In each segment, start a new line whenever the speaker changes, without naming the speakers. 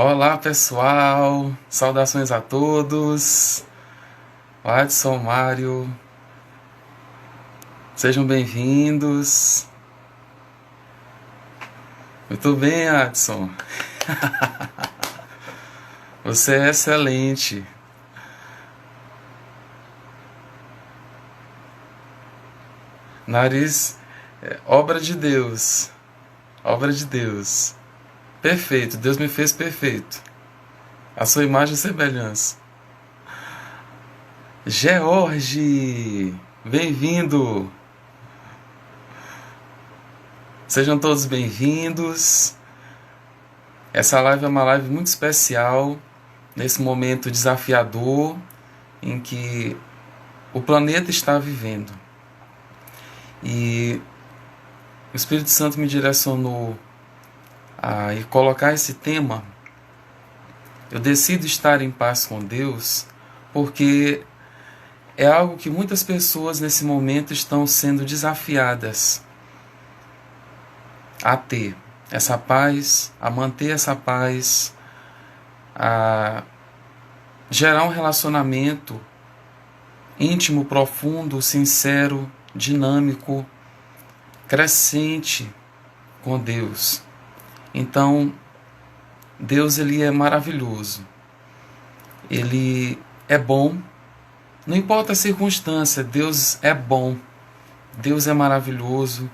Olá pessoal, saudações a todos. Adson, Mário, sejam bem-vindos. Muito bem, Adson. Você é excelente. Nariz, obra de Deus. Obra de Deus. Perfeito, Deus me fez perfeito. A sua imagem e semelhança. George, bem-vindo. Sejam todos bem-vindos. Essa live é uma live muito especial, nesse momento desafiador em que o planeta está vivendo. E o Espírito Santo me direcionou a colocar esse tema. Eu decido estar em paz com Deus porque é algo que muitas pessoas nesse momento estão sendo desafiadas a ter essa paz, a manter essa paz, a gerar um relacionamento íntimo, profundo, sincero, dinâmico, crescente com Deus. Então, Deus ele é maravilhoso. Ele é bom. Não importa a circunstância, Deus é bom. Deus é maravilhoso.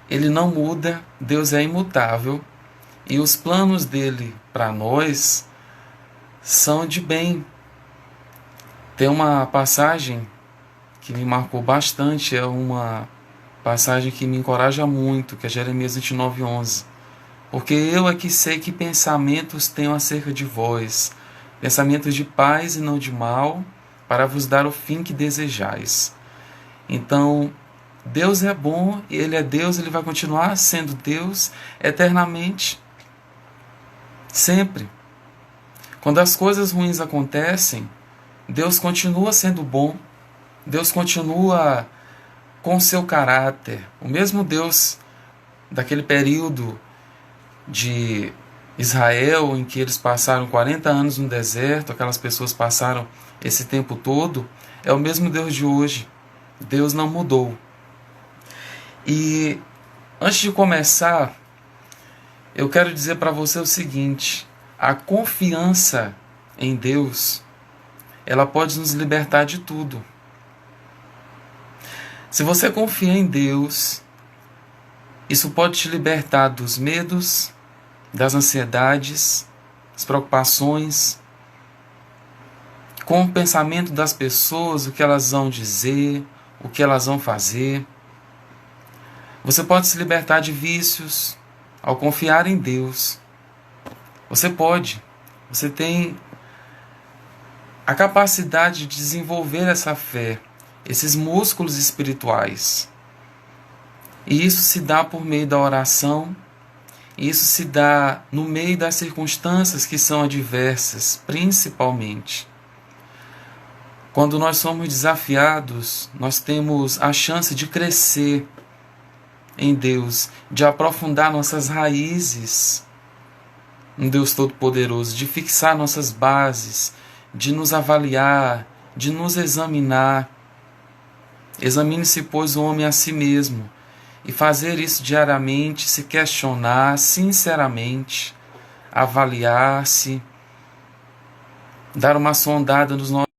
Ele não muda, Deus é imutável. E os planos dele para nós são de bem. Tem uma passagem que me marcou bastante, é uma passagem que me encoraja muito, que é Jeremias 29:11. Porque eu é que sei que pensamentos tenho acerca de vós, pensamentos de paz e não de mal, para vos dar o fim que desejais. Então, Deus é bom, Ele é Deus, Ele vai continuar sendo Deus eternamente, sempre. Quando as coisas ruins acontecem, Deus continua sendo bom, Deus continua com seu caráter. O mesmo Deus daquele período de Israel, em que eles passaram 40 anos no deserto, aquelas pessoas passaram esse tempo todo, é o mesmo Deus de hoje. Deus não mudou. E antes de começar, eu quero dizer para você o seguinte: a confiança em Deus, ela pode nos libertar de tudo. Se você confia em Deus, isso pode te libertar dos medos, das ansiedades, das preocupações, com o pensamento das pessoas, o que elas vão dizer, o que elas vão fazer. Você pode se libertar de vícios ao confiar em Deus. Você tem a capacidade de desenvolver essa fé, esses músculos espirituais. E isso se dá por meio da oração. Isso se dá no meio das circunstâncias que são adversas, principalmente. Quando nós somos desafiados, nós temos a chance de crescer em Deus, de aprofundar nossas raízes em Deus Todo-Poderoso, de fixar nossas bases, de nos avaliar, de nos examinar. Examine-se, pois, o homem a si mesmo. E fazer isso diariamente, se questionar sinceramente, avaliar-se, dar uma sondada nos nossos.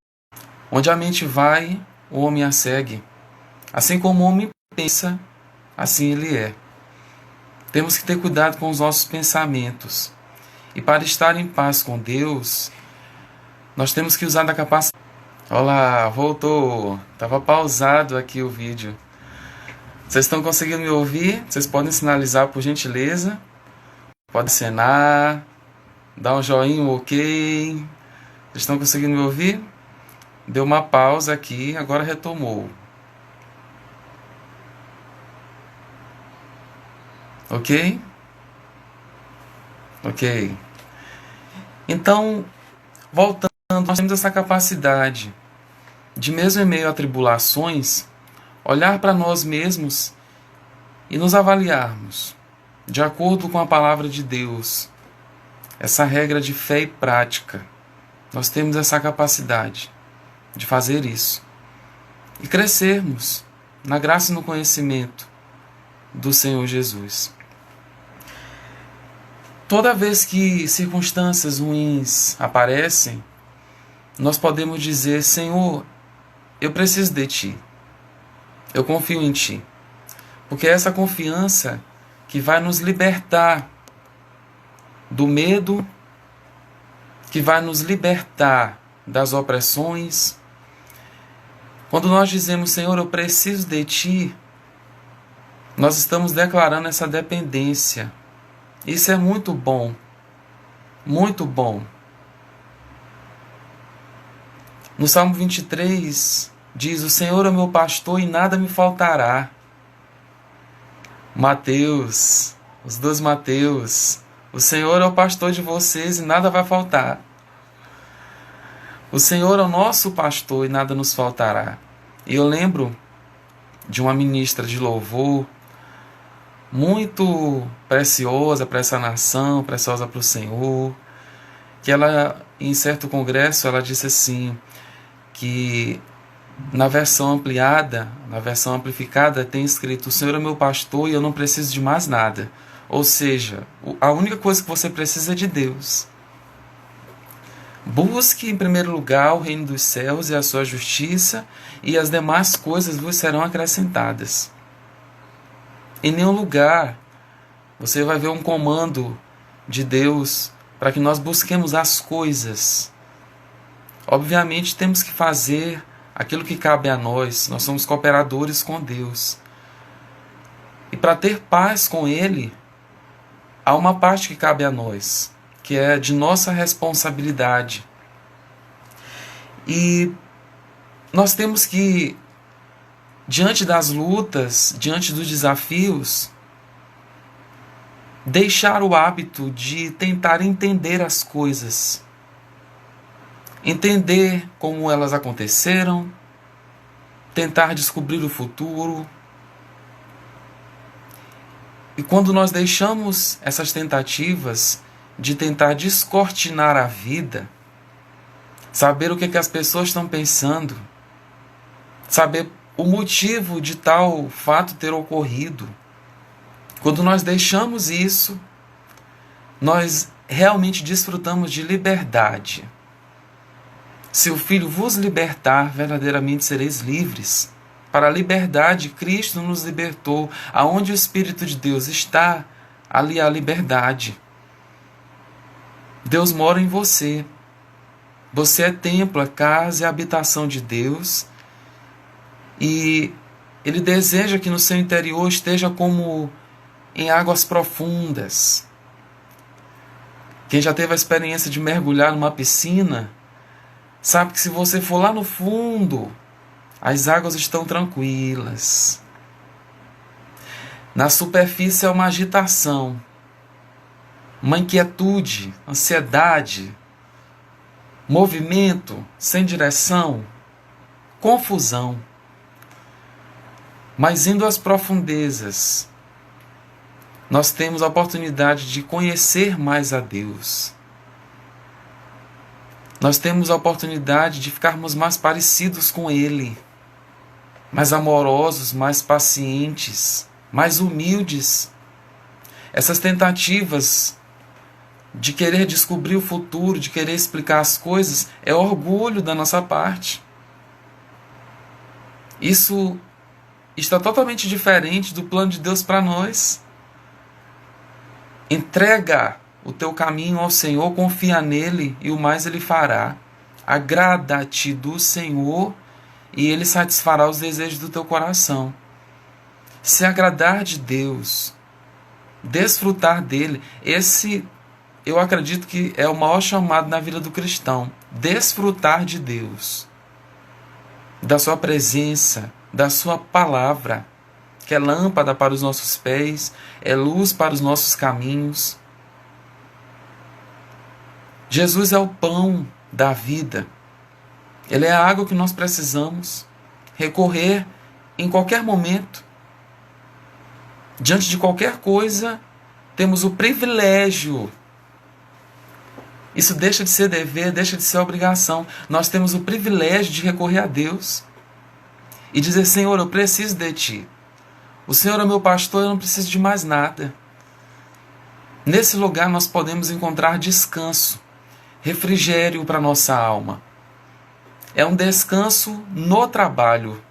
Onde a mente vai, o homem a segue. Assim como o homem pensa, assim ele é. Temos que ter cuidado com os nossos pensamentos. E para estar em paz com Deus, nós temos que usar da capacidade. Olá, voltou. Estava pausado aqui o vídeo. Vocês estão conseguindo me ouvir? Vocês podem sinalizar, por gentileza. Pode acenar, dar um joinha, um ok. Vocês estão conseguindo me ouvir? Deu uma pausa aqui, agora retomou. Ok? Ok. Então, voltando, nós temos essa capacidade de, mesmo em meio a tribulações, olhar para nós mesmos e nos avaliarmos de acordo com a palavra de Deus, essa regra de fé e prática. Nós temos essa capacidade de fazer isso e crescermos na graça e no conhecimento do Senhor Jesus. Toda vez que circunstâncias ruins aparecem, nós podemos dizer: Senhor, eu preciso de Ti, eu confio em Ti, porque é essa confiança que vai nos libertar do medo, que vai nos libertar das opressões. Quando nós dizemos: Senhor, eu preciso de Ti, nós estamos declarando essa dependência. Isso é muito bom, muito bom. No Salmo 23 diz: o Senhor é meu pastor e nada me faltará. Mateus, os dois Mateus: o Senhor é o pastor de vocês e nada vai faltar. O Senhor é o nosso pastor e nada nos faltará. E eu lembro de uma ministra de louvor muito preciosa para essa nação, preciosa para o Senhor, que ela, em certo congresso, ela disse assim, que na versão ampliada, na versão amplificada, tem escrito: o Senhor é meu pastor e eu não preciso de mais nada. Ou seja, a única coisa que você precisa é de Deus. Busque em primeiro lugar o reino dos céus e a sua justiça, e as demais coisas vos serão acrescentadas. Em nenhum lugar você vai ver um comando de Deus para que nós busquemos as coisas. Obviamente temos que fazer aquilo que cabe a nós. Nós somos cooperadores com Deus. E para ter paz com Ele, há uma parte que cabe a nós, que é de nossa responsabilidade. E nós temos que, diante das lutas, diante dos desafios, deixar o hábito de tentar entender as coisas. Entender como elas aconteceram, tentar descobrir o futuro. E quando nós deixamos essas tentativas de tentar descortinar a vida, saber o que as pessoas estão pensando, saber o motivo de tal fato ter ocorrido, quando nós deixamos isso, nós realmente desfrutamos de liberdade. Se o Filho vos libertar, verdadeiramente sereis livres. Para a liberdade, Cristo nos libertou. Aonde o Espírito de Deus está, ali há liberdade. Deus mora em você. Você é templo, é casa, é habitação de Deus. E Ele deseja que no seu interior esteja como em águas profundas. Quem já teve a experiência de mergulhar numa piscina, sabe que se você for lá no fundo, as águas estão tranquilas. Na superfície é uma agitação, uma inquietude, ansiedade, movimento sem direção, confusão. Mas indo às profundezas, nós temos a oportunidade de conhecer mais a Deus. Nós temos a oportunidade de ficarmos mais parecidos com Ele, mais amorosos, mais pacientes, mais humildes. Essas tentativas de querer descobrir o futuro, de querer explicar as coisas, é orgulho da nossa parte. Isso está totalmente diferente do plano de Deus para nós. Entrega o teu caminho ao Senhor, confia nele e o mais Ele fará. Agrada-te do Senhor e Ele satisfará os desejos do teu coração. Se agradar de Deus, desfrutar dele, esse eu acredito que é o maior chamado na vida do cristão. Desfrutar de Deus, da sua presença, da sua palavra, que é lâmpada para os nossos pés, é luz para os nossos caminhos. Jesus é o pão da vida. Ele é a água que nós precisamos recorrer em qualquer momento. Diante de qualquer coisa, temos o privilégio Isso deixa de ser dever, deixa de ser obrigação. Nós temos o privilégio de recorrer a Deus e dizer: Senhor, eu preciso de Ti. O Senhor é meu pastor, eu não preciso de mais nada. Nesse lugar nós podemos encontrar descanso, refrigério para nossa alma. É um descanso no trabalho.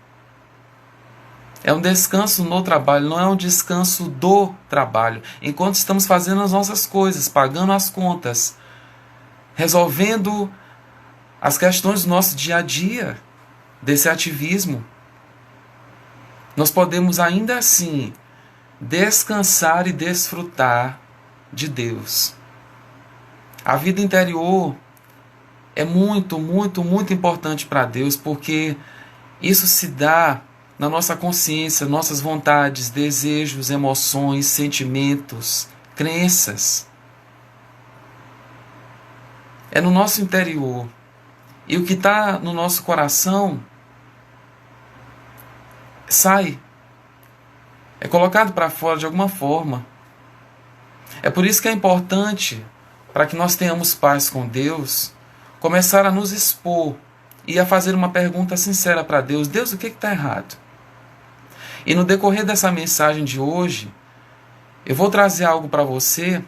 É um descanso no trabalho, não é um descanso do trabalho. Enquanto estamos fazendo as nossas coisas, pagando as contas, resolvendo as questões do nosso dia a dia, desse ativismo, nós podemos ainda assim descansar e desfrutar de Deus. A vida interior é muito, muito, muito importante para Deus, porque isso se dá na nossa consciência, nossas vontades, desejos, emoções, sentimentos, crenças. É no nosso interior. E o que está no nosso coração sai. É colocado para fora de alguma forma. É por isso que é importante, para que nós tenhamos paz com Deus, começar a nos expor e a fazer uma pergunta sincera para Deus. Deus, o que está errado? E no decorrer dessa mensagem de hoje, eu vou trazer algo para você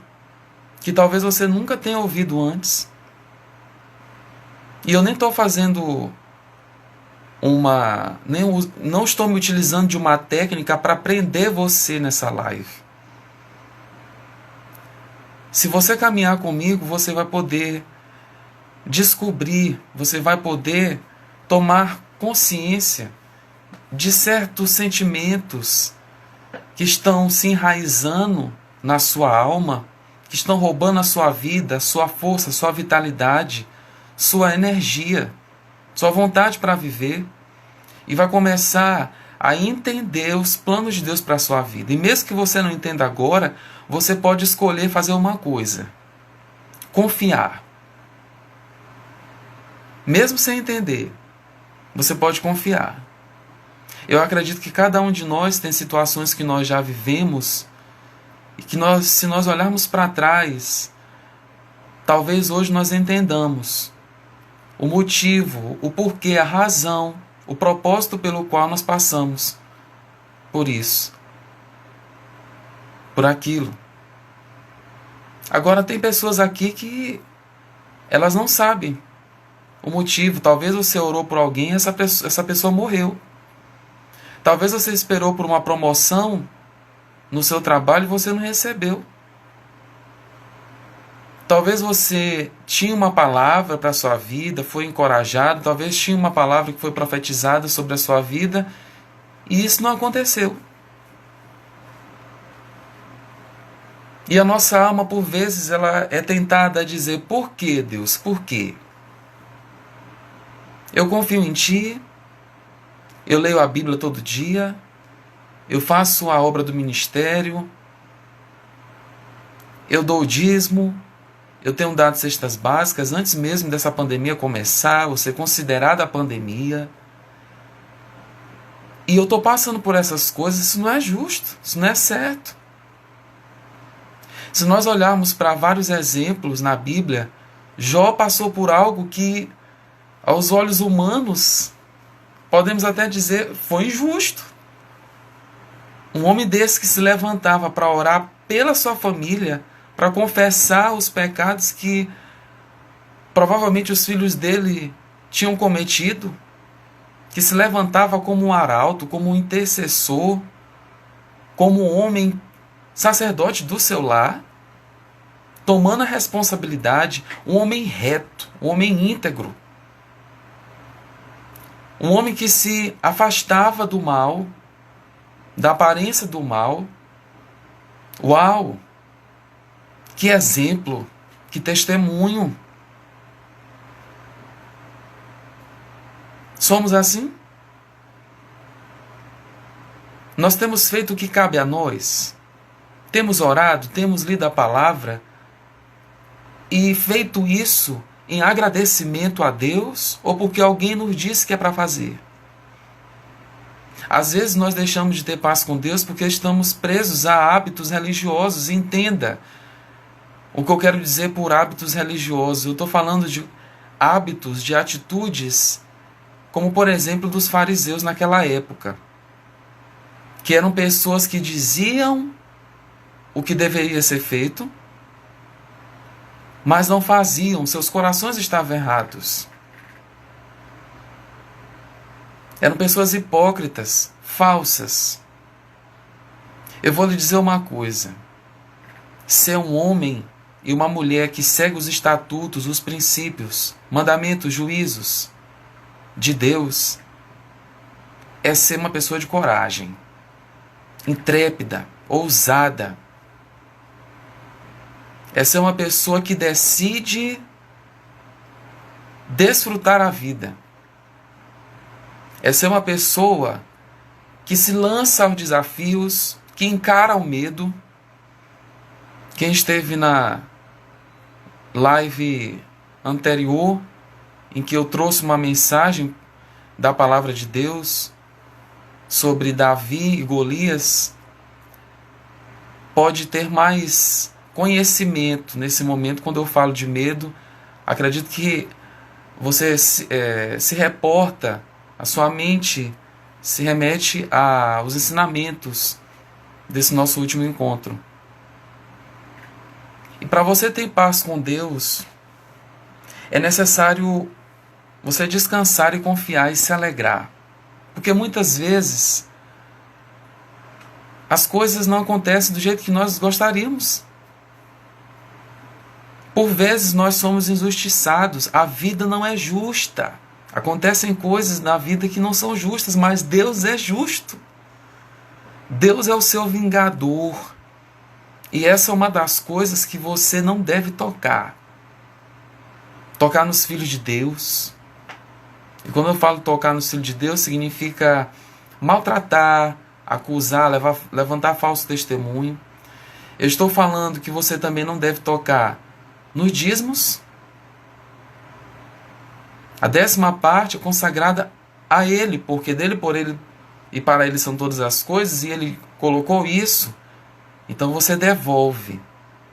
que talvez você nunca tenha ouvido antes. E eu nem estou fazendo não estou me utilizando de uma técnica para prender você nessa live. Se você caminhar comigo, você vai poder descobrir, você vai poder tomar consciência de certos sentimentos que estão se enraizando na sua alma, que estão roubando a sua vida, sua força, sua vitalidade, sua energia, sua vontade para viver, e vai começar a entender os planos de Deus para a sua vida. E mesmo que você não entenda agora, você pode escolher fazer uma coisa: confiar. Mesmo sem entender, você pode confiar. Eu acredito que cada um de nós tem situações que nós já vivemos e que se nós olharmos para trás, talvez hoje nós entendamos o motivo, o porquê, a razão, o propósito pelo qual nós passamos por isso, por aquilo. Agora tem pessoas aqui que elas não sabem o motivo. Talvez você orou por alguém e essa pessoa morreu. Talvez você esperou por uma promoção no seu trabalho e você não recebeu. Talvez você tinha uma palavra para a sua vida, foi encorajado, talvez tinha uma palavra que foi profetizada sobre a sua vida e isso não aconteceu. E a nossa alma, por vezes, ela é tentada a dizer: por que, Deus? Por quê? Eu confio em Ti, eu leio a Bíblia todo dia, eu faço a obra do ministério, eu dou o dízimo, eu tenho dado cestas básicas antes mesmo dessa pandemia começar, ou ser considerada a pandemia. E eu estou passando por essas coisas, isso não é justo, isso não é certo. Se nós olharmos para vários exemplos na Bíblia, Jó passou por algo que, aos olhos humanos, podemos até dizer, foi injusto. Um homem desse que se levantava para orar pela sua família, para confessar os pecados que provavelmente os filhos dele tinham cometido, que se levantava como um arauto, como um intercessor, como um homem sacerdote do seu lar, tomando a responsabilidade, um homem reto, um homem íntegro, um homem que se afastava do mal, da aparência do mal. Uau! Que exemplo, que testemunho. Somos assim? Nós temos feito o que cabe a nós? Temos orado, temos lido a palavra e feito isso em agradecimento a Deus ou porque alguém nos disse que é para fazer? Às vezes nós deixamos de ter paz com Deus porque estamos presos a hábitos religiosos. Entenda, O que eu quero dizer por hábitos religiosos? Eu estou falando de hábitos, de atitudes, como por exemplo dos fariseus naquela época, que eram pessoas que diziam o que deveria ser feito, mas não faziam, seus corações estavam errados. Eram pessoas hipócritas, falsas. Eu vou lhe dizer uma coisa: ser um homem e uma mulher que segue os estatutos, os princípios, mandamentos, juízos de Deus é ser uma pessoa de coragem, intrépida, ousada. É ser uma pessoa que decide desfrutar a vida. É ser uma pessoa que se lança aos desafios, que encara o medo. Quem esteve na live anterior, em que eu trouxe uma mensagem da palavra de Deus sobre Davi e Golias, pode ter mais conhecimento nesse momento. Quando eu falo de medo, acredito que você se reporta, a sua mente se remete aos ensinamentos desse nosso último encontro. E para você ter paz com Deus, é necessário você descansar e confiar e se alegrar. Porque muitas vezes as coisas não acontecem do jeito que nós gostaríamos. Por vezes nós somos injustiçados, a vida não é justa. Acontecem coisas na vida que não são justas, mas Deus é justo. Deus é o seu vingador. E essa é uma das coisas que você não deve tocar. Tocar nos filhos de Deus. E quando eu falo tocar nos filhos de Deus, significa maltratar, acusar, levantar falso testemunho. Eu estou falando que você também não deve tocar nos dízimos. A 10ª parte é consagrada a Ele, porque dele, por Ele e para Ele são todas as coisas, e Ele colocou isso. Então você devolve.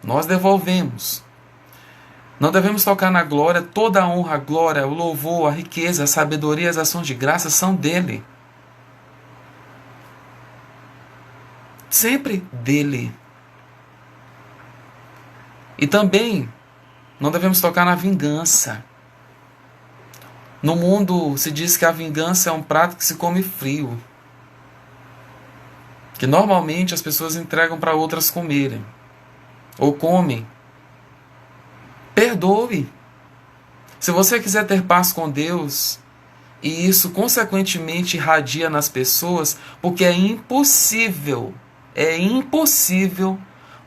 Nós devolvemos. Não devemos tocar na glória. Toda a honra, a glória, o louvor, a riqueza, a sabedoria, as ações de graça são dele. Sempre dele. E também não devemos tocar na vingança. No mundo se diz que a vingança é um prato que se come frio, que normalmente as pessoas entregam para outras comerem, ou comem. Perdoe. Se você quiser ter paz com Deus, e isso consequentemente irradia nas pessoas, porque é impossível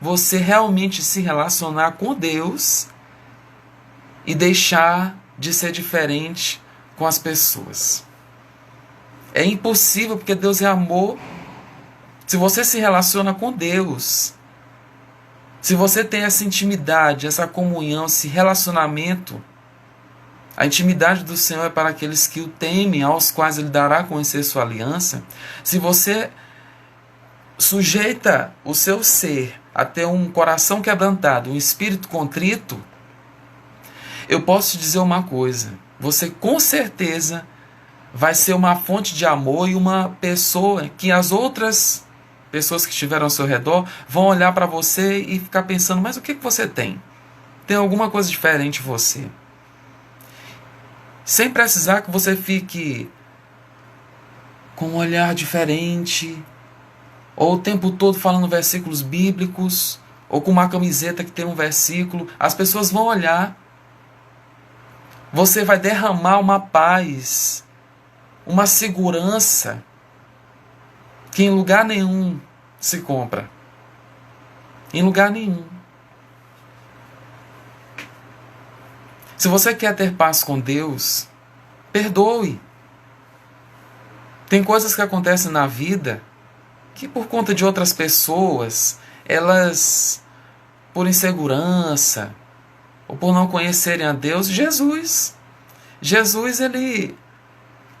você realmente se relacionar com Deus e deixar de ser diferente com as pessoas. É impossível, porque Deus é amor. Se você se relaciona com Deus, se você tem essa intimidade, essa comunhão, esse relacionamento, a intimidade do Senhor é para aqueles que o temem, aos quais Ele dará a conhecer sua aliança. Se você sujeita o seu ser a ter um coração quebrantado, um espírito contrito, eu posso te dizer uma coisa: você com certeza vai ser uma fonte de amor e uma pessoa que as outras pessoas que estiveram ao seu redor vão olhar para você e ficar pensando: mas o que você tem? Tem alguma coisa diferente em você. Sem precisar que você fique com um olhar diferente, ou o tempo todo falando versículos bíblicos, ou com uma camiseta que tem um versículo. As pessoas vão olhar. Você vai derramar uma paz, uma segurança que em lugar nenhum se compra. Em lugar nenhum. Se você quer ter paz com Deus, perdoe. Tem coisas que acontecem na vida que por conta de outras pessoas, elas, por insegurança, ou por não conhecerem a Deus, Jesus, ele,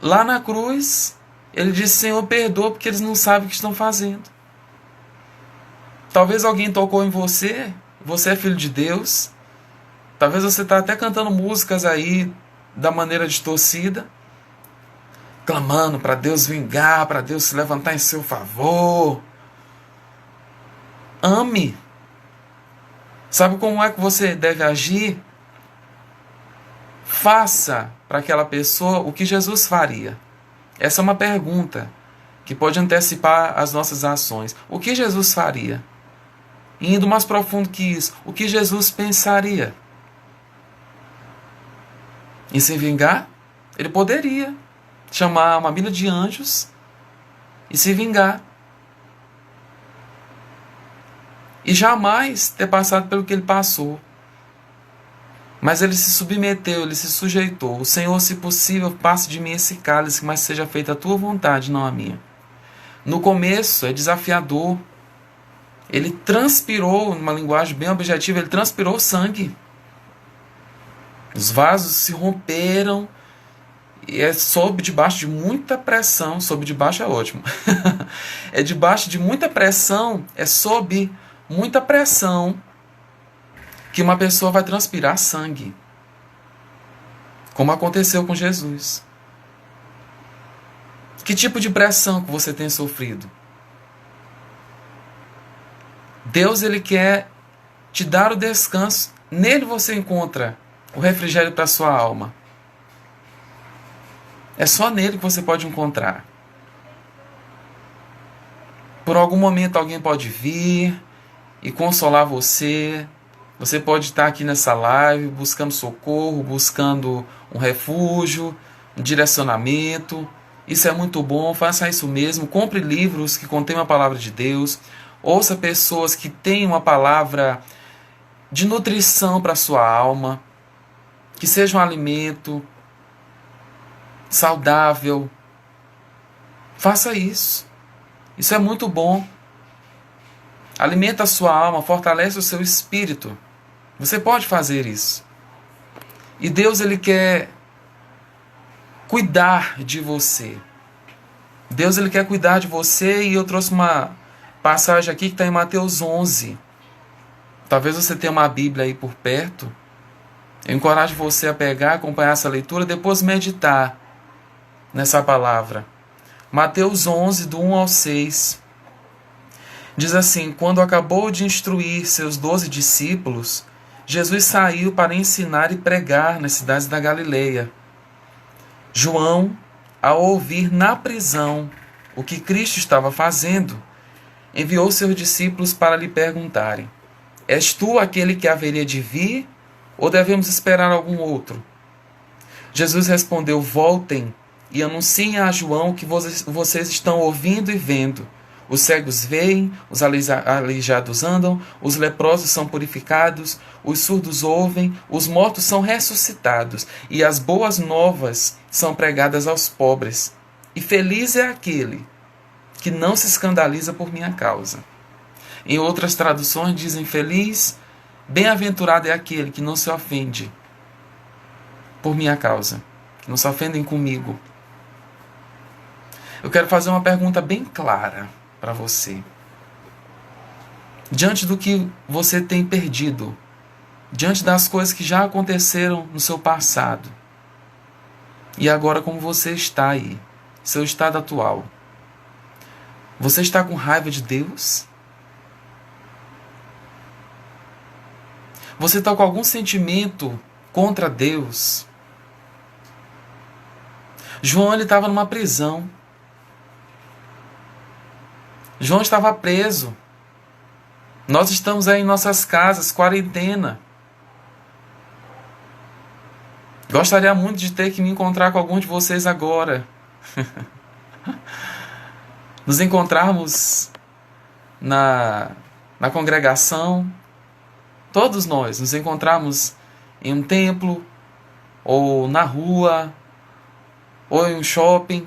lá na cruz, ele disse: Senhor, perdoa, porque eles não sabem o que estão fazendo. Talvez alguém tocou em você, você é filho de Deus. Talvez você está até cantando músicas aí da maneira distorcida, clamando para Deus vingar, para Deus se levantar em seu favor. Ame. Sabe como é que você deve agir? Faça para aquela pessoa o que Jesus faria. Essa é uma pergunta que pode antecipar as nossas ações. O que Jesus faria? E indo mais profundo que isso, o que Jesus pensaria? Em se vingar? Ele poderia chamar uma milha de anjos e se vingar. E jamais ter passado pelo que ele passou. Mas ele se submeteu, ele se sujeitou. O Senhor, se possível, passe de mim esse cálice, mas seja feita a tua vontade, não a minha. No começo é desafiador. Ele transpirou, numa linguagem bem objetiva, ele transpirou sangue. Os vasos se romperam e é debaixo de muita pressão. Sob debaixo é ótimo. É debaixo de muita pressão, é sob muita pressão que uma pessoa vai transpirar sangue. Como aconteceu com Jesus. Que tipo de pressão que você tem sofrido? Deus, ele quer te dar o descanso. Nele você encontra o refrigério para a sua alma. É só nele que você pode encontrar. Por algum momento alguém pode vir e consolar você. Você pode estar aqui nessa live buscando socorro, buscando um refúgio, um direcionamento. Isso é muito bom, faça isso mesmo. Compre livros que contêm a palavra de Deus. Ouça pessoas que têm uma palavra de nutrição para a sua alma. Que seja um alimento saudável. Faça isso. Isso é muito bom. Alimenta a sua alma, fortalece o seu espírito. Você pode fazer isso. E Deus, ele quer cuidar de você. Deus, ele quer cuidar de você. E eu trouxe uma passagem aqui que está em Mateus 11. Talvez você tenha uma Bíblia aí por perto. Eu encorajo você a pegar, acompanhar essa leitura, depois meditar nessa palavra. Mateus 11, do 1 ao 6. Diz assim: quando acabou de instruir seus 12 discípulos, Jesus saiu para ensinar e pregar nas cidades da Galileia. João, ao ouvir na prisão o que Cristo estava fazendo, enviou seus discípulos para lhe perguntarem: és tu aquele que haveria de vir, ou devemos esperar algum outro? Jesus respondeu: voltem e anunciem a João o que vocês estão ouvindo e vendo. Os cegos veem, os aleijados andam, os leprosos são purificados, os surdos ouvem, os mortos são ressuscitados, e as boas novas são pregadas aos pobres. E feliz é aquele que não se escandaliza por minha causa. Em outras traduções dizem: feliz, bem-aventurado é aquele que não se ofende por minha causa, que não se ofendem comigo. Eu quero fazer uma pergunta bem clara para você. Diante do que você tem perdido, diante das coisas que já aconteceram no seu passado, e agora como você está aí, seu estado atual, você está com raiva de Deus? Você está com algum sentimento contra Deus? João, ele estava numa prisão. João estava preso. Nós estamos aí em nossas casas, quarentena. Gostaria muito de ter que me encontrar com algum de vocês agora. Nos encontrarmos na congregação. Todos nós nos encontrarmos em um templo, ou na rua, ou em um shopping.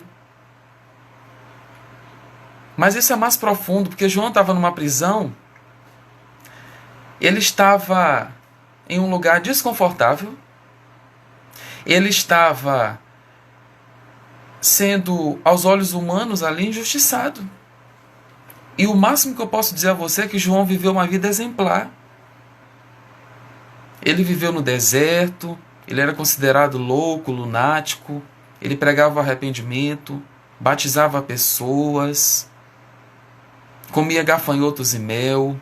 Mas isso é mais profundo, porque João estava numa prisão. Ele estava em um lugar desconfortável. Ele estava sendo, aos olhos humanos, ali injustiçado. E o máximo que eu posso dizer a você é que João viveu uma vida exemplar. Ele viveu no deserto, ele era considerado louco, lunático, ele pregava o arrependimento, batizava pessoas, comia gafanhotos e mel.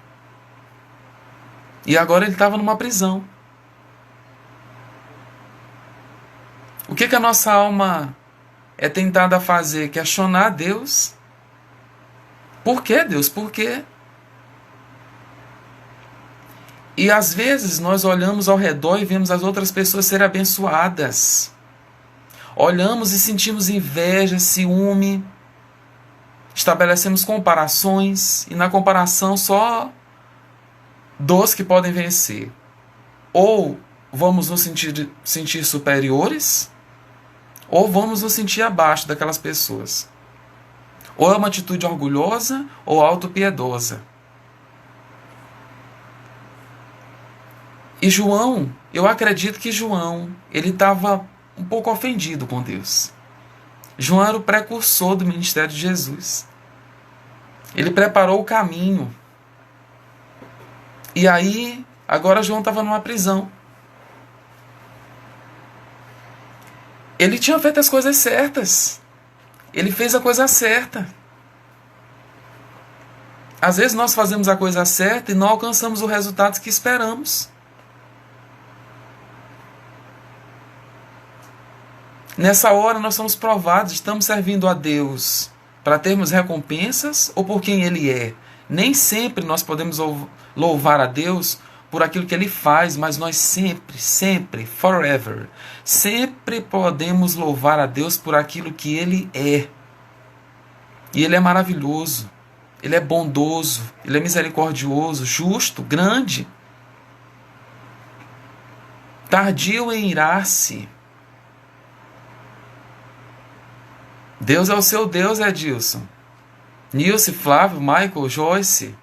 E agora ele estava numa prisão. O que a nossa alma é tentada a fazer? Questionar Deus. Por que, Deus? Por quê? E às vezes nós olhamos ao redor e vemos as outras pessoas serem abençoadas. Olhamos e sentimos inveja, ciúme. Estabelecemos comparações e na comparação só dores que podem vencer. Ou vamos nos sentir superiores, ou vamos nos sentir abaixo daquelas pessoas. Ou é uma atitude orgulhosa ou autopiedosa. E João, eu acredito que João, ele estava um pouco ofendido com Deus. João era o precursor do ministério de Jesus. Ele preparou o caminho. E aí, agora João estava numa prisão. Ele tinha feito as coisas certas. Ele fez a coisa certa. Às vezes nós fazemos a coisa certa e não alcançamos os resultados que esperamos. Nessa hora nós somos provados, estamos servindo a Deus para termos recompensas ou por quem Ele é. Nem sempre nós podemos louvar a Deus por aquilo que Ele faz, mas nós sempre, forever, sempre podemos louvar a Deus por aquilo que Ele é. E Ele é maravilhoso, Ele é bondoso, Ele é misericordioso, justo, grande, tardio em irar-se. Deus é o seu Deus, Edilson. Nilce, Flávio, Michael, Joyce,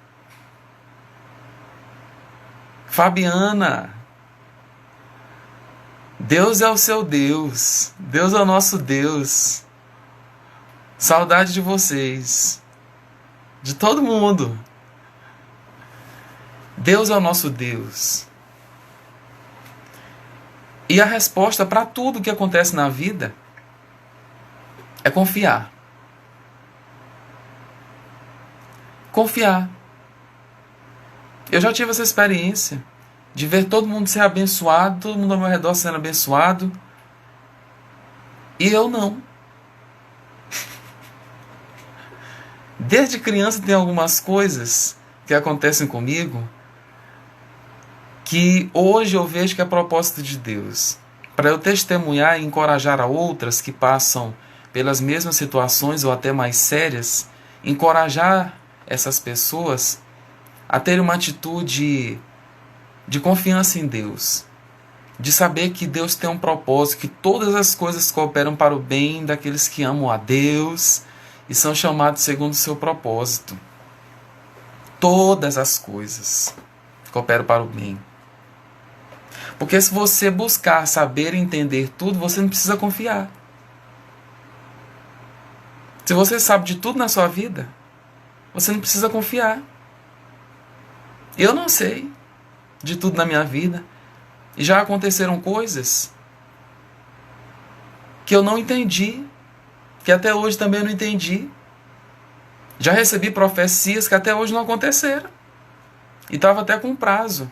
Fabiana. Deus é o seu Deus. Deus é o nosso Deus. Saudade de vocês. De todo mundo. Deus é o nosso Deus. E a resposta para tudo que acontece na vida é confiar. Confiar. Eu já tive essa experiência de ver todo mundo ser abençoado, todo mundo ao meu redor sendo abençoado, e eu não. Desde criança tem algumas coisas que acontecem comigo que hoje eu vejo que é propósito de Deus, para eu testemunhar e encorajar a outras que passam pelas mesmas situações ou até mais sérias, encorajar essas pessoas a ter uma atitude de confiança em Deus, de saber que Deus tem um propósito, que todas as coisas cooperam para o bem daqueles que amam a Deus e são chamados segundo o seu propósito. Todas as coisas cooperam para o bem. Porque se você buscar saber e entender tudo, você não precisa confiar. Se você sabe de tudo na sua vida, você não precisa confiar. Eu não sei de tudo na minha vida. E já aconteceram coisas que eu não entendi, que até hoje também eu não entendi. Já recebi profecias que até hoje não aconteceram. E estava até com prazo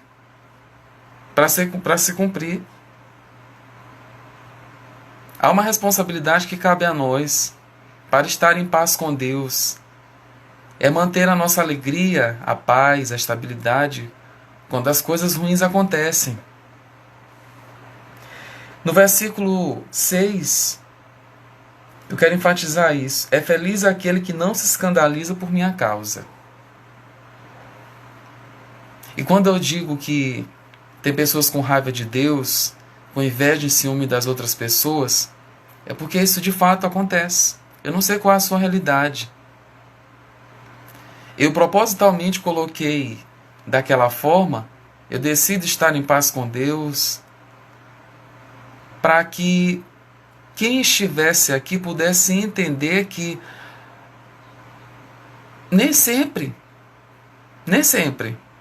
para se cumprir. Há uma responsabilidade que cabe a nós para estar em paz com Deus. É manter a nossa alegria, a paz, a estabilidade quando as coisas ruins acontecem. No versículo 6, eu quero enfatizar isso. É feliz aquele que não se escandaliza por minha causa. E quando eu digo que tem pessoas com raiva de Deus, com inveja e ciúme das outras pessoas, é porque isso de fato acontece. Eu não sei qual é a sua realidade. Eu propositalmente coloquei daquela forma, eu decido estar em paz com Deus, para que quem estivesse aqui pudesse entender que nem sempre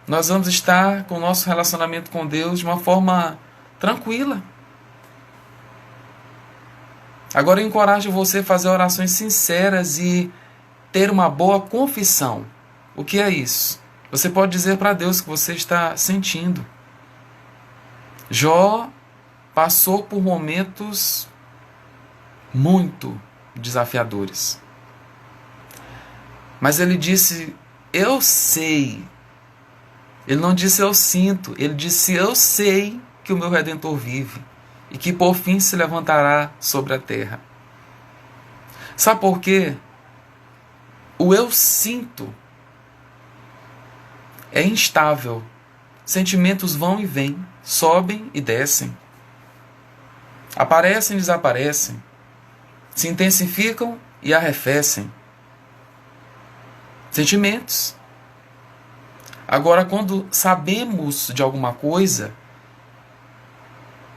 nós vamos estar com o nosso relacionamento com Deus de uma forma tranquila. Agora eu encorajo você a fazer orações sinceras e ter uma boa confissão. O que é isso? Você pode dizer para Deus o que você está sentindo. Jó passou por momentos muito desafiadores. Mas ele disse, eu sei. Ele não disse eu sinto, ele disse eu sei que o meu Redentor vive e que por fim se levantará sobre a terra. Sabe por quê? O eu sinto é instável. Sentimentos vão e vêm, sobem e descem. Aparecem e desaparecem. Se intensificam e arrefecem. Sentimentos. Agora, quando sabemos de alguma coisa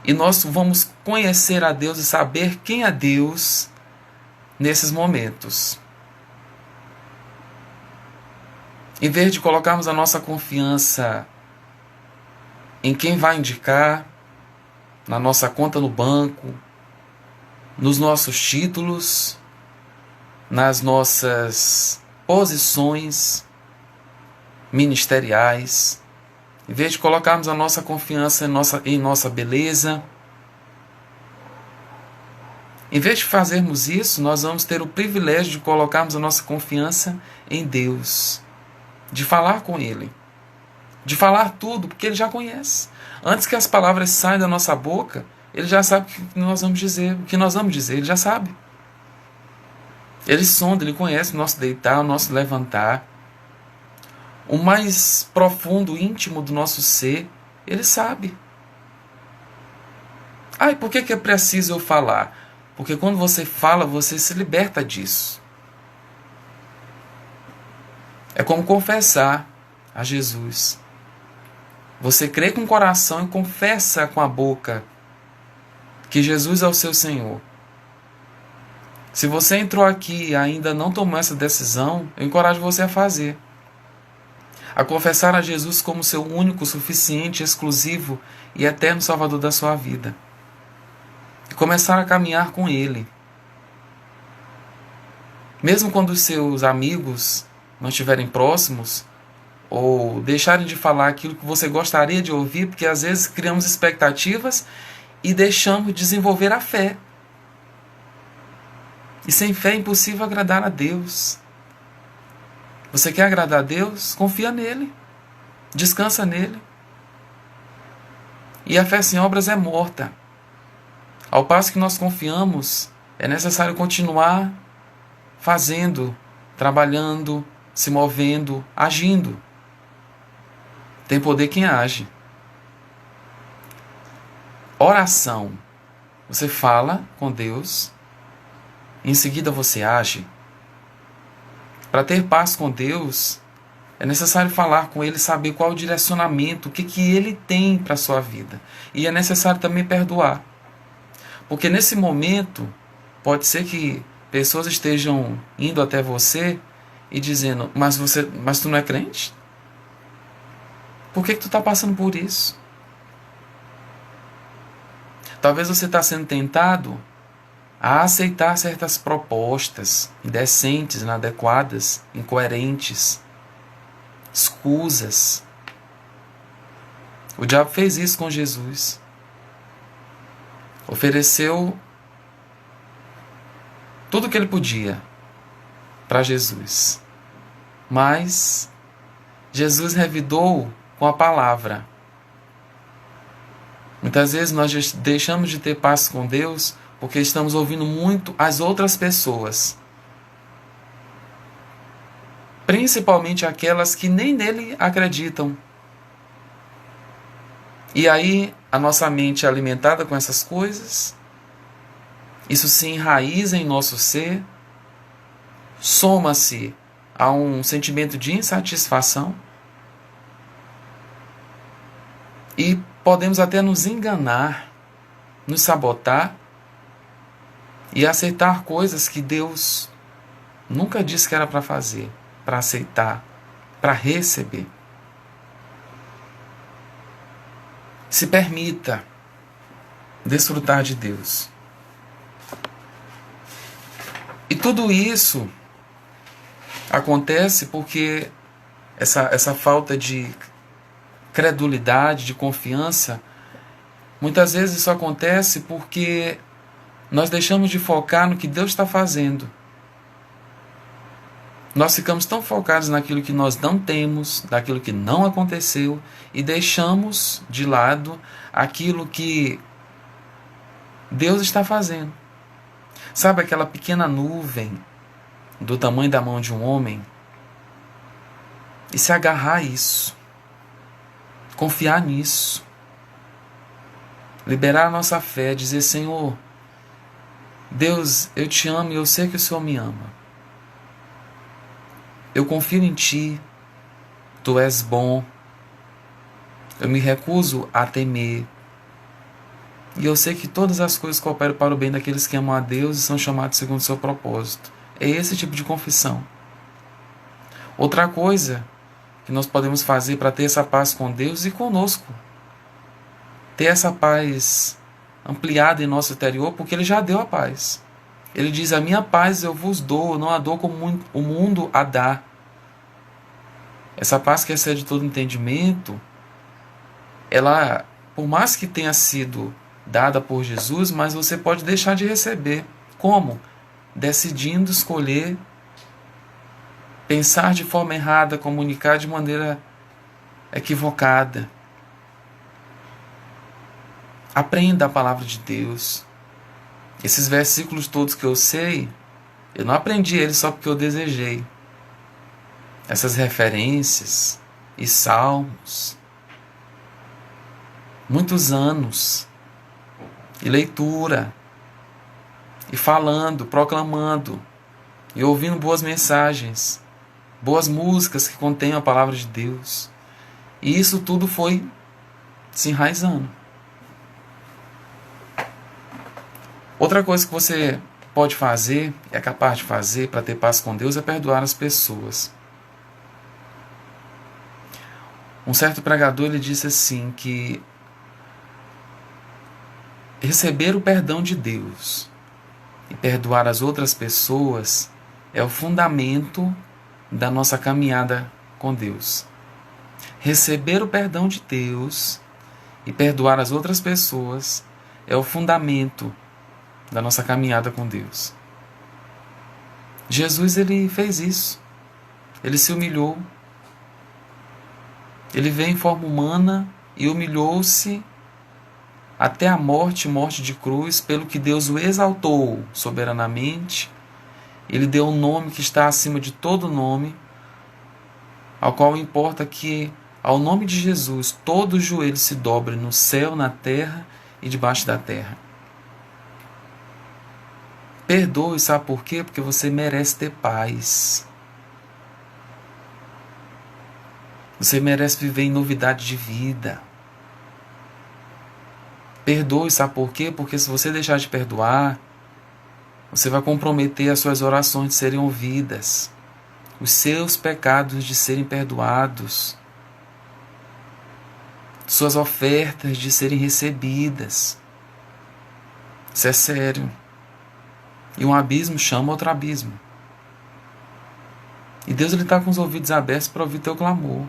e nós vamos conhecer a Deus e saber quem é Deus nesses momentos. Em vez de colocarmos a nossa confiança em quem vai indicar, na nossa conta no banco, nos nossos títulos, nas nossas posições ministeriais, em vez de colocarmos a nossa confiança em nossa beleza, em vez de fazermos isso, nós vamos ter o privilégio de colocarmos a nossa confiança em Deus, de falar com Ele, de falar tudo, porque Ele já conhece. Antes que as palavras saiam da nossa boca, Ele já sabe o que nós vamos dizer, Ele já sabe. Ele sonda, Ele conhece o nosso deitar, o nosso levantar, o mais profundo, íntimo do nosso ser, Ele sabe. E por que é preciso eu falar? Porque quando você fala, você se liberta disso. É como confessar a Jesus. Você crê com o coração e confessa com a boca que Jesus é o seu Senhor. Se você entrou aqui e ainda não tomou essa decisão, eu encorajo você a fazer. A confessar a Jesus como seu único, suficiente, exclusivo e eterno Salvador da sua vida. E começar a caminhar com Ele. Mesmo quando os seus amigos não estiverem próximos, ou deixarem de falar aquilo que você gostaria de ouvir, porque às vezes criamos expectativas e deixamos de desenvolver a fé. E sem fé é impossível agradar a Deus. Você quer agradar a Deus? Confia nele. Descansa nele. E a fé sem obras é morta. Ao passo que nós confiamos, é necessário continuar fazendo, trabalhando, se movendo, agindo. Tem poder quem age. Oração. Você fala com Deus, em seguida você age. Para ter paz com Deus, é necessário falar com Ele, saber qual o direcionamento, o que Ele tem para a sua vida. E é necessário também perdoar. Porque nesse momento, pode ser que pessoas estejam indo até você e dizendo, mas tu não é crente? Por que tu está passando por isso? Talvez você está sendo tentado a aceitar certas propostas indecentes, inadequadas, incoerentes, escusas. O diabo fez isso com Jesus. Ofereceu tudo o que ele podia para Jesus. Mas Jesus revidou com a palavra. Muitas vezes nós deixamos de ter paz com Deus porque estamos ouvindo muito as outras pessoas. Principalmente aquelas que nem nele acreditam. E aí a nossa mente é alimentada com essas coisas. Isso se enraiza em nosso ser. Soma-se a um sentimento de insatisfação. E podemos até nos enganar, nos sabotar e aceitar coisas que Deus nunca disse que era para fazer, para aceitar, para receber. Se permita desfrutar de Deus. E tudo isso acontece porque essa falta de credulidade, de confiança, muitas vezes isso acontece porque nós deixamos de focar no que Deus está fazendo. Nós ficamos tão focados naquilo que nós não temos, naquilo que não aconteceu, e deixamos de lado aquilo que Deus está fazendo. Sabe aquela pequena nuvem do tamanho da mão de um homem? E se agarrar a isso, confiar nisso, liberar a nossa fé, dizer: Senhor, Deus, eu te amo e eu sei que o Senhor me ama. Eu confio em Ti, Tu és bom, eu me recuso a temer. E eu sei que todas as coisas cooperam para o bem daqueles que amam a Deus e são chamados segundo o seu propósito. É esse tipo de confissão. Outra coisa que nós podemos fazer para ter essa paz com Deus e conosco, ter essa paz ampliada em nosso interior, porque Ele já deu a paz. Ele diz: a minha paz eu vos dou, eu não a dou como o mundo a dá. Essa paz que excede todo entendimento, ela, por mais que tenha sido dada por Jesus, mas você pode deixar de receber. Como? Decidindo escolher pensar de forma errada, comunicar de maneira equivocada. Aprenda a palavra de Deus. Esses versículos todos que eu sei, eu não aprendi eles só porque eu desejei. Essas referências e salmos, muitos anos, e leitura, e falando, proclamando, e ouvindo boas mensagens, boas músicas que contêm a palavra de Deus. E isso tudo foi se enraizando. Outra coisa que você pode fazer, é capaz de fazer para ter paz com Deus, é perdoar as pessoas. Um certo pregador, ele disse assim, que receber o perdão de Deus e perdoar as outras pessoas é o fundamento da nossa caminhada com Deus. Receber o perdão de Deus e perdoar as outras pessoas é o fundamento da nossa caminhada com Deus. Jesus, ele fez isso. Ele se humilhou. Ele veio em forma humana e humilhou-se até a morte de cruz, pelo que Deus o exaltou soberanamente. Ele deu um nome que está acima de todo nome, ao qual importa que, ao nome de Jesus, todo joelho se dobre no céu, na terra e debaixo da terra. Perdoe, sabe por quê? Porque você merece ter paz. Você merece viver em novidade de vida. Perdoe, sabe por quê? Porque se você deixar de perdoar, você vai comprometer as suas orações de serem ouvidas, os seus pecados de serem perdoados, suas ofertas de serem recebidas. Isso é sério. E um abismo chama outro abismo. E Deus está com os ouvidos abertos para ouvir teu clamor,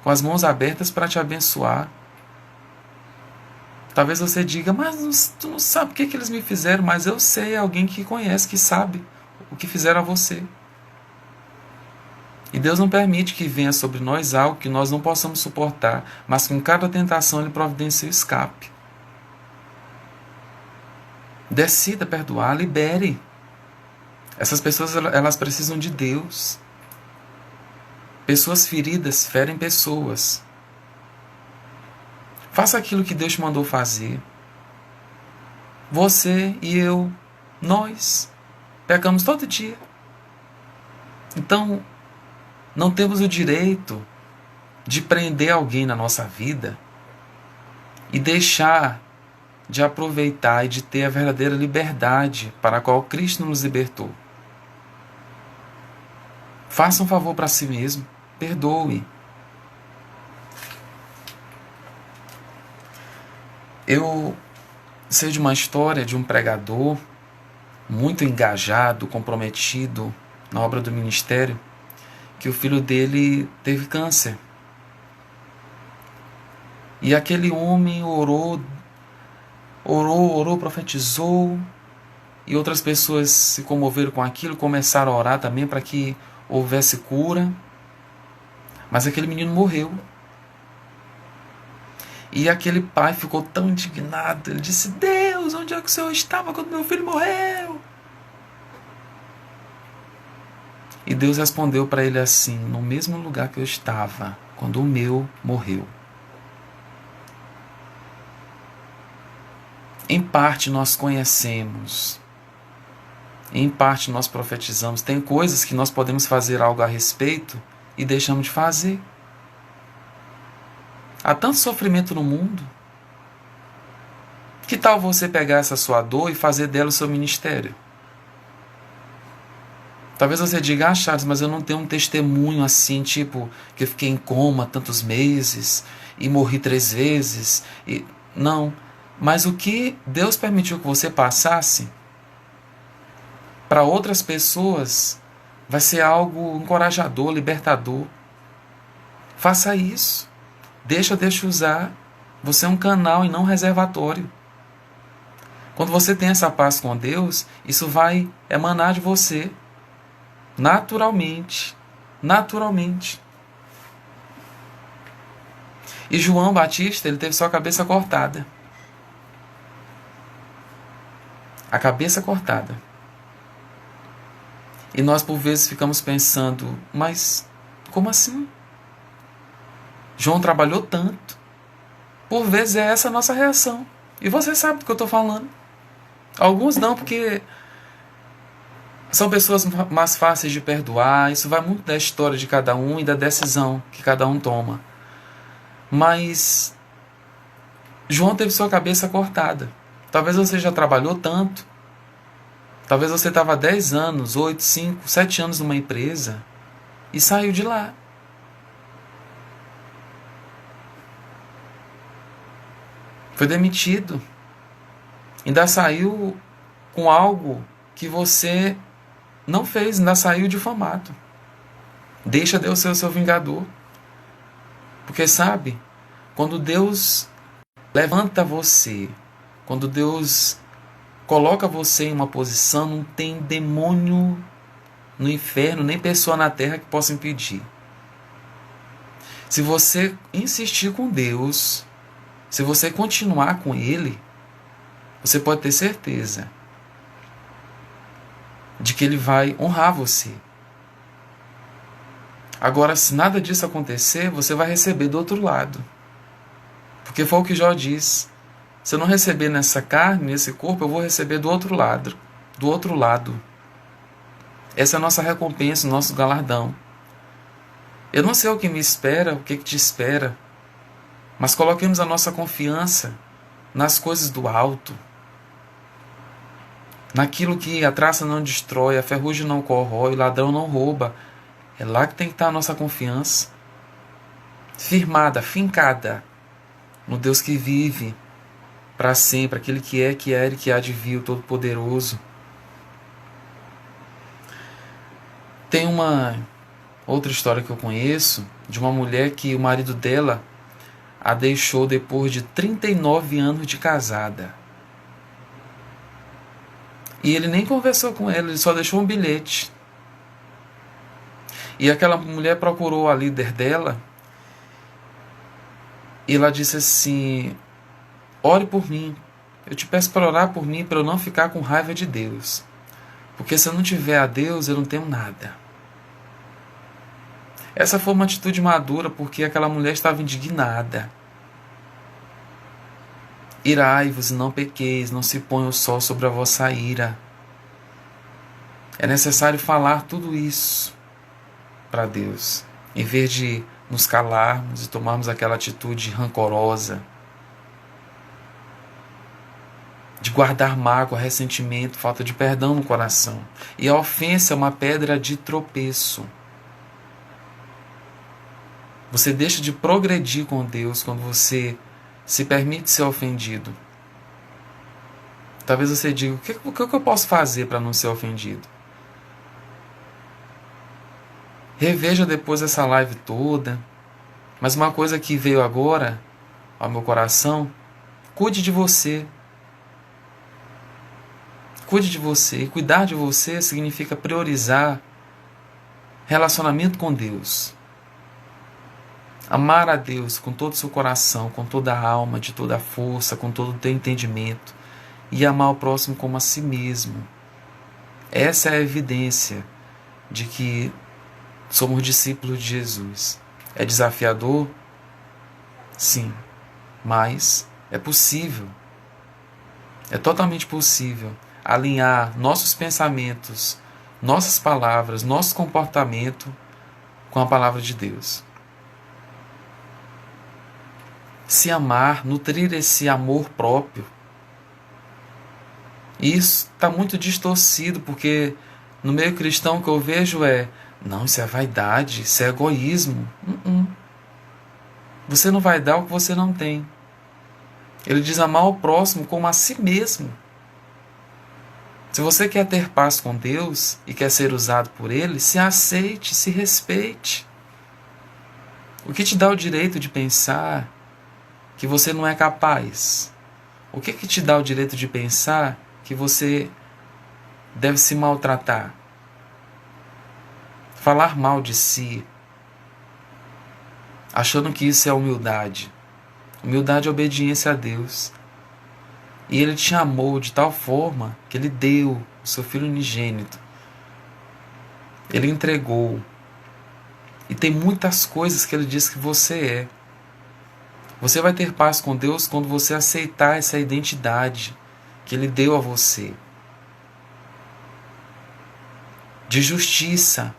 com as mãos abertas para te abençoar. Talvez você diga: mas tu não sabe o que eles me fizeram. Mas eu sei, alguém que conhece, que sabe o que fizeram a você. E Deus não permite que venha sobre nós algo que nós não possamos suportar, mas com cada tentação Ele providencia o escape. Decida perdoar, libere. Essas pessoas, elas precisam de Deus. Pessoas feridas ferem pessoas. Faça aquilo que Deus te mandou fazer. Você e eu, nós, pecamos todo dia. Então, não temos o direito de prender alguém na nossa vida e deixar de aproveitar e de ter a verdadeira liberdade para a qual Cristo nos libertou. Faça um favor para si mesmo. Perdoe. Eu sei de uma história de um pregador muito engajado, comprometido na obra do ministério, que o filho dele teve câncer. E aquele homem orou, profetizou, e outras pessoas se comoveram com aquilo, começaram a orar também para que houvesse cura. Mas aquele menino morreu. E aquele pai ficou tão indignado. Ele disse: Deus, onde é que o Senhor estava quando meu filho morreu? E Deus respondeu para ele assim: no mesmo lugar que eu estava quando o meu morreu. Em parte nós conhecemos, em parte nós profetizamos. Tem coisas que nós podemos fazer algo a respeito e deixamos de fazer. Há tanto sofrimento no mundo. Que tal você pegar essa sua dor e fazer dela o seu ministério? Talvez você diga: ah, Charles, mas eu não tenho um testemunho assim, tipo, que eu fiquei em coma tantos meses e morri 3 vezes. Não. Mas o que Deus permitiu que você passasse, para outras pessoas, vai ser algo encorajador, libertador. Faça isso. Deixa usar. Você é um canal e não um reservatório. Quando você tem essa paz com Deus, isso vai emanar de você. Naturalmente. Naturalmente. E João Batista, ele teve sua cabeça cortada. A cabeça cortada. E nós por vezes ficamos pensando: mas como assim? João trabalhou tanto. Por vezes é essa a nossa reação. E você sabe do que eu estou falando. Alguns não, porque são pessoas mais fáceis de perdoar. Isso vai muito da história de cada um e da decisão que cada um toma. Mas João teve sua cabeça cortada. Talvez você já trabalhou tanto. Talvez você estava 10 anos, 8, 5, 7 anos numa empresa e saiu de lá. Foi demitido. Ainda saiu com algo que você não fez, ainda saiu difamado. Deixa Deus ser o seu vingador. Porque sabe, quando Deus levanta você, quando Deus coloca você em uma posição, não tem demônio no inferno, nem pessoa na terra que possa impedir. Se você insistir com Deus, se você continuar com Ele, você pode ter certeza de que Ele vai honrar você. Agora, se nada disso acontecer, você vai receber do outro lado. Porque foi o que Jó diz: se eu não receber nessa carne, nesse corpo, eu vou receber do outro lado. Do outro lado. Essa é a nossa recompensa, o nosso galardão. Eu não sei o que me espera, o que te espera, mas coloquemos a nossa confiança nas coisas do alto, naquilo que a traça não destrói, a ferrugem não corrói, o ladrão não rouba. É lá que tem que estar a nossa confiança, firmada, fincada no Deus que vive para sempre, aquele que é e que há de vir, o Todo-Poderoso. Tem uma outra história que eu conheço de uma mulher que o marido dela a deixou depois de 39 anos de casada. E ele nem conversou com ela, ele só deixou um bilhete. E aquela mulher procurou a líder dela e ela disse assim: ore por mim, eu te peço para orar por mim, para eu não ficar com raiva de Deus. Porque se eu não tiver a Deus, eu não tenho nada. Essa foi uma atitude madura, porque aquela mulher estava indignada. Irai-vos e não pequeis, não se ponha o sol sobre a vossa ira. É necessário falar tudo isso para Deus, em vez de nos calarmos e tomarmos aquela atitude rancorosa, de guardar mágoa, ressentimento, falta de perdão no coração. E a ofensa é uma pedra de tropeço. Você deixa de progredir com Deus quando você Se permite ser ofendido. Talvez você diga, o que eu posso fazer para não ser ofendido? Reveja depois essa live toda. Mas uma coisa que veio agora ao meu coração, cuide de você. Cuide de você. E cuidar de você significa priorizar relacionamento com Deus. Amar a Deus com todo o seu coração, com toda a alma, de toda a força, com todo o teu entendimento. E amar o próximo como a si mesmo. Essa é a evidência de que somos discípulos de Jesus. É desafiador? Sim. Mas é possível. É totalmente possível alinhar nossos pensamentos, nossas palavras, nosso comportamento com a palavra de Deus. Se amar, nutrir esse amor próprio. Isso está muito distorcido, porque no meio cristão o que eu vejo não, isso é vaidade, isso é egoísmo. Você não vai dar o que você não tem. Ele diz amar o próximo como a si mesmo. Se você quer ter paz com Deus e quer ser usado por Ele, se aceite, se respeite. O que te dá o direito de pensar que você não é capaz? O que te dá o direito de pensar que você deve se maltratar? Falar mal de si, achando que isso é humildade. Humildade é obediência a Deus. E Ele te amou de tal forma que Ele deu o seu Filho unigênito. Ele entregou. E tem muitas coisas que Ele diz que você é. Você vai ter paz com Deus quando você aceitar essa identidade que Ele deu a você. De justiça,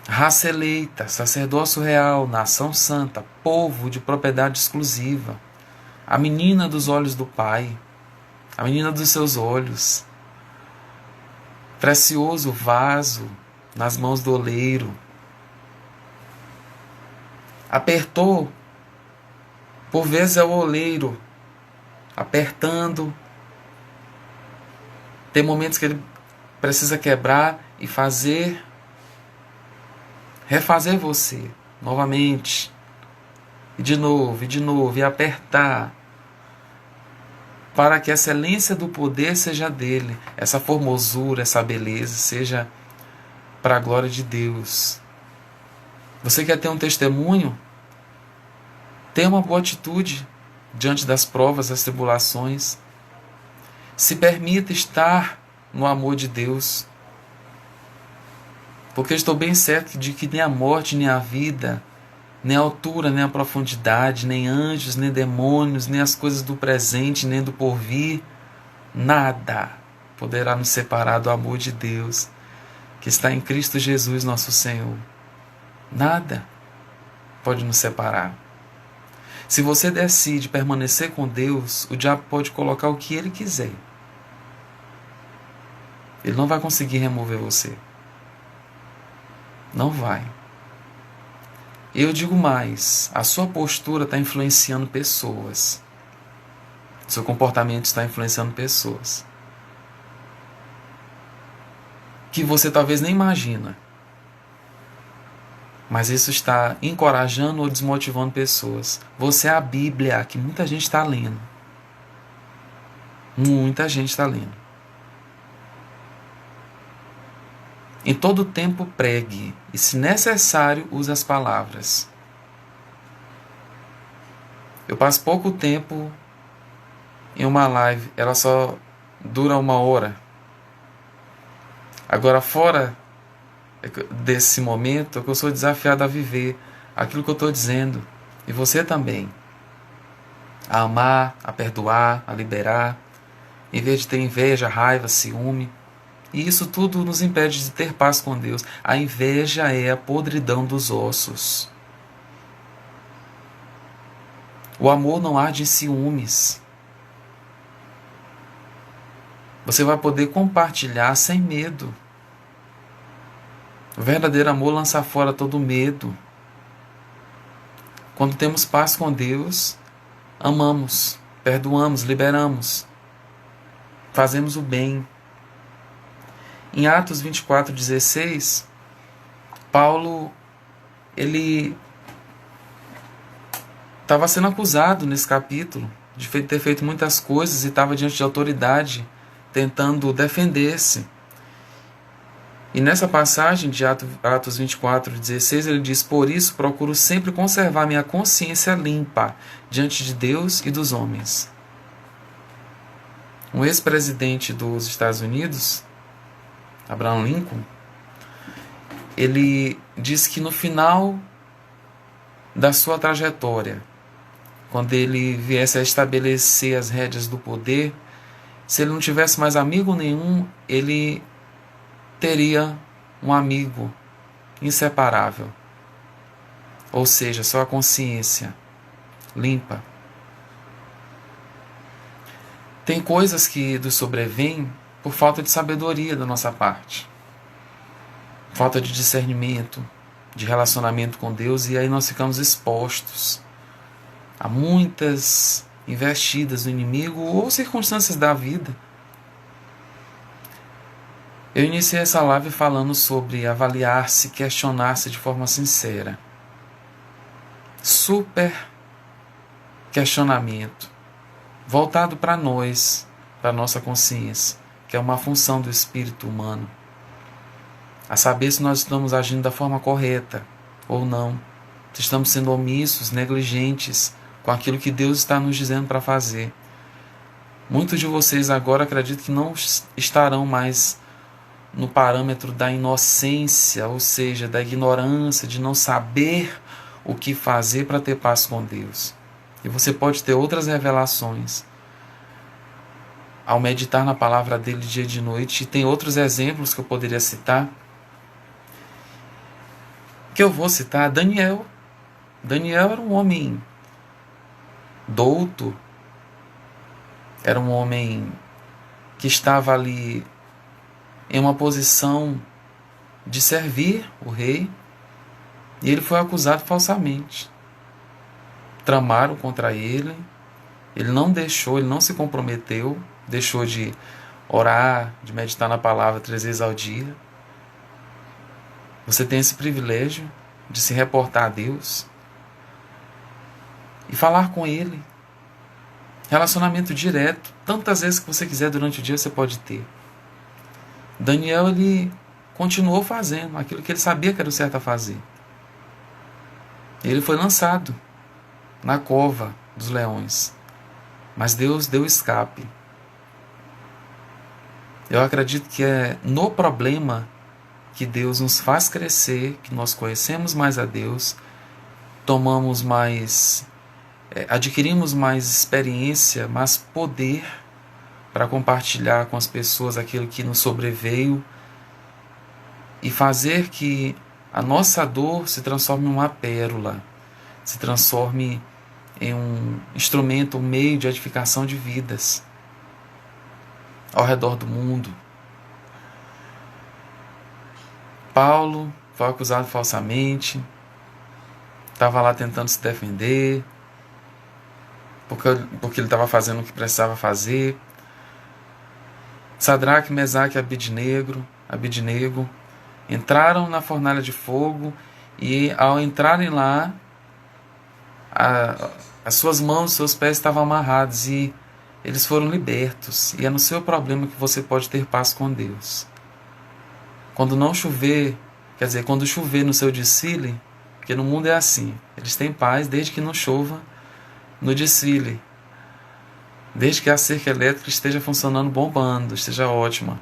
raça eleita, sacerdócio real, nação santa, povo de propriedade exclusiva, a menina dos olhos do Pai, a menina dos seus olhos, precioso vaso nas mãos do oleiro. Apertou, por vezes é o oleiro apertando. Tem momentos que ele precisa quebrar e refazer você novamente, e de novo, e apertar, para que a excelência do poder seja dele, essa formosura, essa beleza seja para a glória de Deus. Você quer ter um testemunho? Tenha uma boa atitude diante das provas, das tribulações. Se permita estar no amor de Deus. Porque estou bem certo de que nem a morte, nem a vida, nem a altura, nem a profundidade, nem anjos, nem demônios, nem as coisas do presente, nem do porvir, nada poderá nos separar do amor de Deus, que está em Cristo Jesus, nosso Senhor. Nada pode nos separar. Se você decide permanecer com Deus, o diabo pode colocar o que ele quiser. Ele não vai conseguir remover você. Não vai. Eu digo mais, a sua postura está influenciando pessoas. Seu comportamento está influenciando pessoas. Que você talvez nem imagina. Mas isso está encorajando ou desmotivando pessoas. Você é a Bíblia que muita gente está lendo. Muita gente está lendo. Em todo tempo pregue, e se necessário, use as palavras. Eu passo pouco tempo em uma live, ela só dura 1 hora. Agora, fora desse momento, é que eu sou desafiado a viver aquilo que eu estou dizendo, e você também. A amar, a perdoar, a liberar, em vez de ter inveja, raiva, ciúme. E isso tudo nos impede de ter paz com Deus. A inveja é a podridão dos ossos. O amor não arde em ciúmes. Você vai poder compartilhar sem medo. O verdadeiro amor lança fora todo medo. Quando temos paz com Deus, amamos, perdoamos, liberamos, fazemos o bem. Em Atos 24:16, Paulo, ele estava sendo acusado nesse capítulo de ter feito muitas coisas e estava diante de autoridade, tentando defender-se. E nessa passagem de Atos 24:16, ele diz: por isso procuro sempre conservar minha consciência limpa diante de Deus e dos homens. Um ex-presidente dos Estados Unidos, Abraham Lincoln, ele diz que no final da sua trajetória, quando ele viesse a estabelecer as rédeas do poder, se ele não tivesse mais amigo nenhum, ele teria um amigo inseparável. Ou seja, só a consciência limpa. Tem coisas que nos sobrevêm por falta de sabedoria da nossa parte. Falta de discernimento, de relacionamento com Deus, e aí nós ficamos expostos a muitas investidas do inimigo ou circunstâncias da vida. Eu iniciei essa live falando sobre avaliar-se, questionar-se de forma sincera. Super questionamento, voltado para nós, para a nossa consciência, que é uma função do espírito humano. A saber se nós estamos agindo da forma correta ou não, se estamos sendo omissos, negligentes com aquilo que Deus está nos dizendo para fazer. Muitos de vocês agora acredito que não estarão mais no parâmetro da inocência, ou seja, da ignorância, de não saber o que fazer para ter paz com Deus. E você pode ter outras revelações ao meditar na palavra dele dia e de noite. E tem outros exemplos que eu poderia citar, que eu vou citar. Daniel. Daniel era um homem douto, era um homem que estava ali em uma posição de servir o rei, e ele foi acusado falsamente. Tramaram contra ele, ele não deixou, ele não se comprometeu, deixou de orar, de meditar na palavra 3 vezes ao dia. Você tem esse privilégio de se reportar a Deus e falar com Ele. Relacionamento direto, tantas vezes que você quiser durante o dia você pode ter. Daniel, ele continuou fazendo aquilo que ele sabia que era o certo a fazer. Ele foi lançado na cova dos leões, mas Deus deu escape. Eu acredito que é no problema que Deus nos faz crescer, que nós conhecemos mais a Deus, adquirimos mais experiência, mais poder para compartilhar com as pessoas aquilo que nos sobreveio e fazer que a nossa dor se transforme em uma pérola, se transforme em um instrumento, um meio de edificação de vidas ao redor do mundo. Paulo foi acusado falsamente, estava lá tentando se defender, porque ele estava fazendo o que precisava fazer. Sadraque, Mesaque e Abidnego entraram na fornalha de fogo, e ao entrarem lá, as suas mãos, seus pés estavam amarrados e eles foram libertos. E é no seu problema que você pode ter paz com Deus. Quando não chover, quer dizer, quando chover no seu desfile, porque no mundo é assim, eles têm paz desde que não chova no desfile, desde que a cerca elétrica esteja funcionando, bombando, esteja ótima,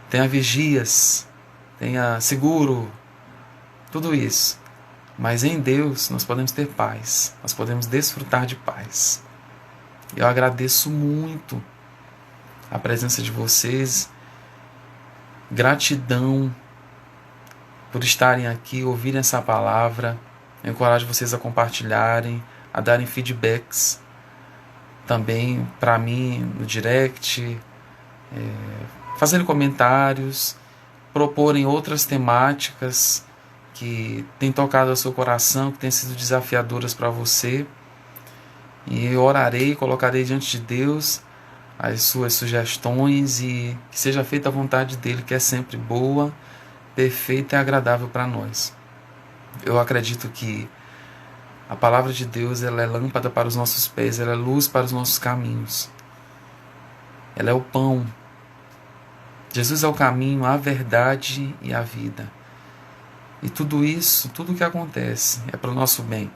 tenha vigias, tenha seguro, tudo isso. Mas em Deus nós podemos ter paz, nós podemos desfrutar de paz. Eu agradeço muito a presença de vocês, gratidão por estarem aqui, ouvirem essa palavra. Eu encorajo vocês a compartilharem, a darem feedbacks também para mim no direct, fazerem comentários, proporem outras temáticas que tem tocado ao seu coração, que tem sido desafiadoras para você. E eu orarei, colocarei diante de Deus as suas sugestões e que seja feita a vontade dele, que é sempre boa, perfeita e agradável para nós. Eu acredito que a palavra de Deus, ela é lâmpada para os nossos pés, ela é luz para os nossos caminhos. Ela é o pão. Jesus é o caminho, a verdade e a vida. E tudo isso, tudo que acontece é para o nosso bem.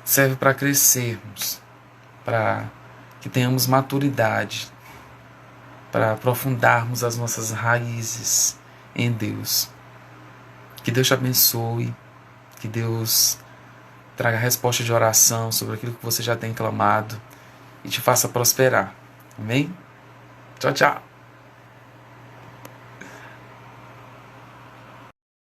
Serve para crescermos, para que tenhamos maturidade, para aprofundarmos as nossas raízes em Deus. Que Deus te abençoe, que Deus traga resposta de oração sobre aquilo que você já tem clamado e te faça prosperar. Amém? Tchau, tchau.